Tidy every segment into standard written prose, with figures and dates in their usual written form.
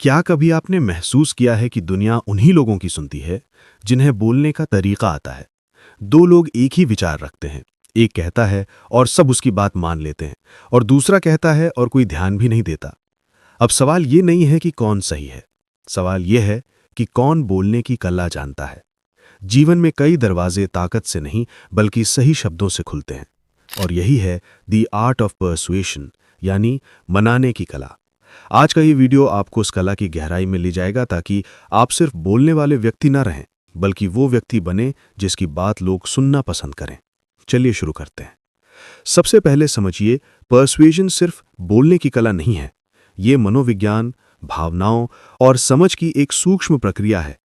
क्या कभी आपने महसूस किया है कि दुनिया उन्हीं लोगों की सुनती है जिन्हें बोलने का तरीका आता है। दो लोग एक ही विचार रखते हैं, एक कहता है और सब उसकी बात मान लेते हैं, और दूसरा कहता है और कोई ध्यान भी नहीं देता। अब सवाल ये नहीं है कि कौन सही है, सवाल ये है कि कौन बोलने की कला जानता है। जीवन में कई दरवाजे ताकत से नहीं बल्कि सही शब्दों से खुलते हैं, और यही है द आर्ट ऑफ परसुएशन, यानी मनाने की कला। आज का ये वीडियो आपको उस कला की गहराई में ले जाएगा ताकि आप सिर्फ बोलने वाले व्यक्ति ना रहें, बल्कि वो व्यक्ति बने जिसकी बात लोग सुनना पसंद करें। चलिए शुरू करते हैं। सबसे पहले समझिए, पर्सुएजन सिर्फ बोलने की कला नहीं है। ये मनोविज्ञान, भावनाओं और समझ की एक सूक्ष्म प्रक्रिया है।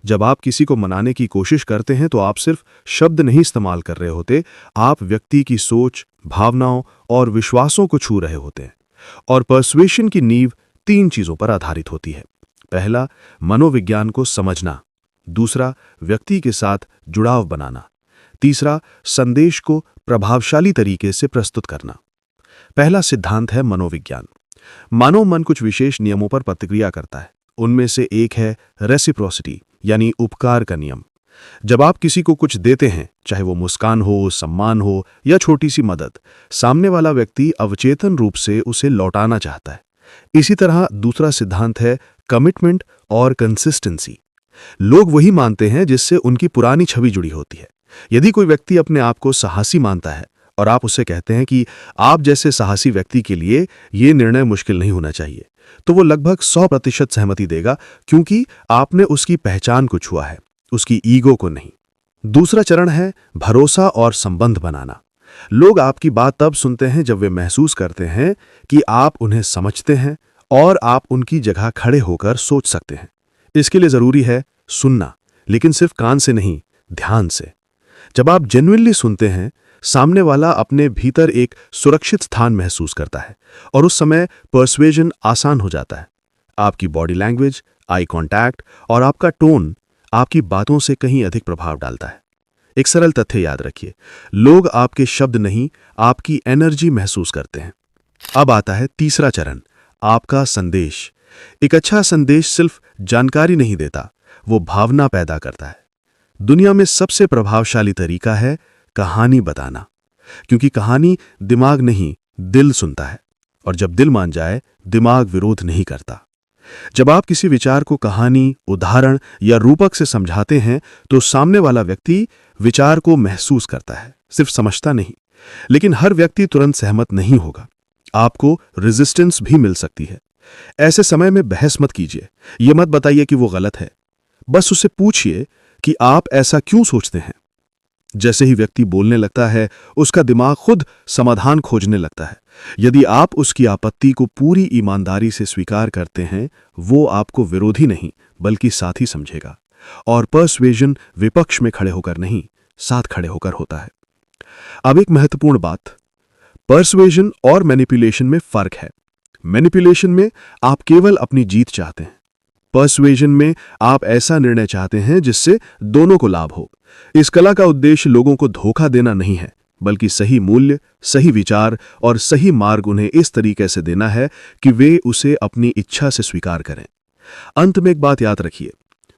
जब आप किसी को मनाने की कोशिश करते हैं तो आप सिर्फ शब्द नहीं इस्तेमाल कर रहे होते, आप व्यक्ति की सोच, भावनाओं और विश्वासों को छू रहे होते हैं। और पर्सुएशन की नींव 3 चीजों पर आधारित होती है। पहला, मनोविज्ञान को समझना। दूसरा, व्यक्ति के साथ जुड़ाव बनाना। तीसरा, संदेश को प्रभावशाली तरीके से प्रस्तुत करना। पहला सिद्धांत है मनोविज्ञान। मानव मन कुछ विशेष नियमों पर प्रतिक्रिया करता है। उनमें से एक है रेसिप्रोसिटी, यानी उपकार का नियम। जब आप किसी को कुछ देते हैं, चाहे वो मुस्कान हो, सम्मान हो या छोटी सी मदद, सामने वाला व्यक्ति अवचेतन रूप से उसे लौटाना चाहता है। इसी तरह दूसरा सिद्धांत है कमिटमेंट और कंसिस्टेंसी। लोग वही मानते हैं जिससे उनकी पुरानी छवि जुड़ी होती है। यदि कोई व्यक्ति अपने आप को साहसी मानता है और आप उससे कहते हैं कि आप जैसे साहसी व्यक्ति के लिए ये निर्णय मुश्किल नहीं होना चाहिए, तो वो लगभग 100% सहमति देगा, क्योंकि आपने उसकी पहचान को छुआ है, उसकी ईगो को नहीं। दूसरा चरण है भरोसा और संबंध बनाना। लोग आपकी बात तब सुनते हैं जब वे महसूस करते हैं कि आप उन्हें समझते हैं और आप उनकी जगह खड़े होकर सोच सकते हैं। इसके लिए जरूरी है सुनना, लेकिन सिर्फ कान से नहीं, ध्यान से। जब आप जेन्युइनली सुनते हैं, सामने वाला अपने भीतर एक सुरक्षित स्थान महसूस करता है, और उस समय पर्सुएजन आसान हो जाता है। आपकी बॉडी लैंग्वेज, आई कांटेक्ट और आपका टोन आपकी बातों से कहीं अधिक प्रभाव डालता है। एक सरल तथ्य याद रखिए, लोग आपके शब्द नहीं, आपकी एनर्जी महसूस करते हैं। अब आता है तीसरा चरण, आपका संदेश। एक अच्छा संदेश सिर्फ जानकारी नहीं देता, वो भावना पैदा करता है। दुनिया में सबसे प्रभावशाली तरीका है कहानी बताना, क्योंकि कहानी दिमाग नहीं, दिल सुनता है, और जब दिल मान जाए, दिमाग विरोध नहीं करता। जब आप किसी विचार को कहानी, उदाहरण या रूपक से समझाते हैं, तो सामने वाला व्यक्ति विचार को महसूस करता है, सिर्फ समझता नहीं। लेकिन हर व्यक्ति तुरंत सहमत नहीं होगा, आपको रेजिस्टेंस भी मिल सकती है। ऐसे समय में बहस मत कीजिए, यह मत बताइए कि वो गलत है। बस उससे पूछिए कि आप ऐसा क्यों सोचते हैं। जैसे ही व्यक्ति बोलने लगता है, उसका दिमाग खुद समाधान खोजने लगता है। यदि आप उसकी आपत्ति को पूरी ईमानदारी से स्वीकार करते हैं, वो आपको विरोधी नहीं बल्कि साथी समझेगा। और पर्सुएजन विपक्ष में खड़े होकर नहीं, साथ खड़े होकर होता है। अब एक महत्वपूर्ण बात, पर्सुएजन और मैनिपुलेशन में फर्क है। मैनिपुलेशन में आप केवल अपनी जीत चाहते हैं। पर्सुएजन में आप ऐसा निर्णय चाहते हैं जिससे दोनों को लाभ हो। इस कला का उद्देश्य लोगों को धोखा देना नहीं है, बल्कि सही मूल्य, सही विचार और सही मार्ग उन्हें इस तरीके से देना है कि वे उसे अपनी इच्छा से स्वीकार करें। अंत में एक बात याद रखिए,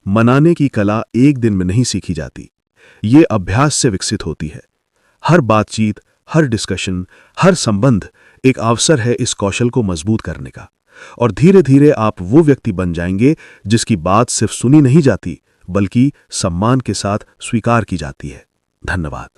मनाने की कला एक दिन में नहीं सीखी जाती, ये अभ्यास से विकसित होती है। हर बातचीत, हर डिस्कशन, हर संबंध एक अवसर है इस कौशल को मजबूत करने का, और धीरे धीरे आप वो व्यक्ति बन जाएंगे जिसकी बात सिर्फ सुनी नहीं जाती बल्कि सम्मान के साथ स्वीकार की जाती है। धन्यवाद।